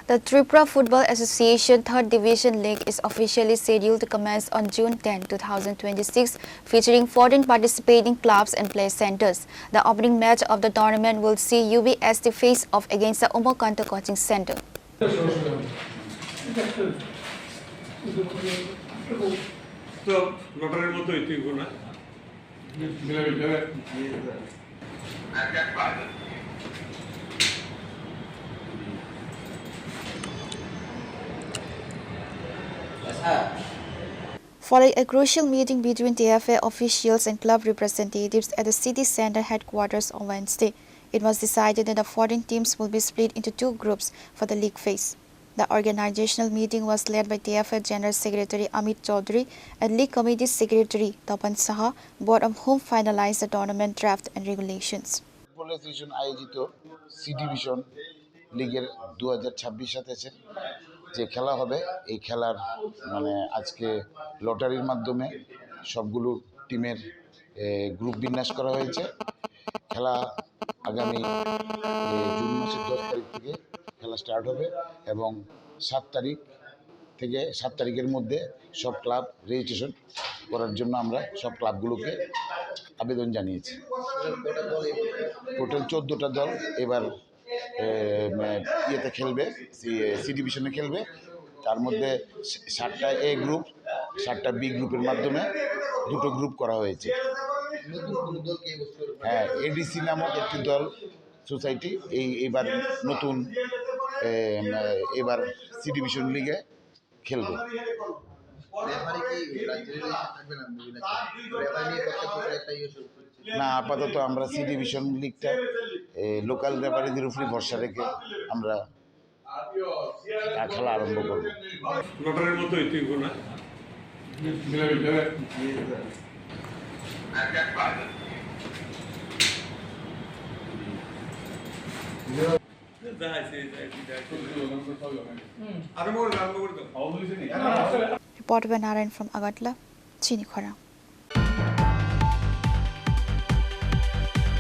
The Tripura Football Association 3rd Division League is officially scheduled to commence on June 10, 2026, featuring 14 participating clubs and play centers. The opening match of the tournament will see UBST face off against the Umakanta Coaching Center. Following a crucial meeting between TFA officials and club representatives at the city center headquarters on Wednesday, it was decided that the 14 teams will be split into 2 groups for the league phase. The organizational meeting was led by TFA General Secretary Amit Chaudhary and League Committee Secretary Tapan Saha, both of whom finalized the tournament draft and regulations. Football Association আয়োজিত C division লিগের 2026-27 যে খেলা হবে এই খেলার আজকে লটারির মাধ্যমে সবগুলো টিমের গ্রুপ বিন্যাস করা হয়েছে। খেলা আগামী জুন মাসের 10 তারিখ থেকে খেলা স্টার্ট হবে এবং 7 তারিখ থেকে 7 তারিখের মধ্যে সব ক্লাব রেজিস্ট্রেশন করার জন্য আমরা সব ক্লাবগুলোকে আবেদন জানিয়েছি। টোটাল 14টা দল এবার ইয়েতে খেলবে, সি ডিভিশনে খেলবে। তার মধ্যে 7টা এ গ্রুপ 7টা বি গ্রুপের মাধ্যমে 2টো গ্রুপ করা হয়েছে। হ্যাঁ, এডিসি নামক একটি দল সোসাইটি এইবার নতুন এবার সি ডিভিশন লিগে খেলবে। না, আপাতত আমরা সি ডিভিশন লিগটা লোকাল রেফারিদের উপরে ভরসা রেখে আমরা খেলা আরম্ভ করব। লটারির মতো এটিও না Reported by Narayan from Agatla, Chini, Khorang.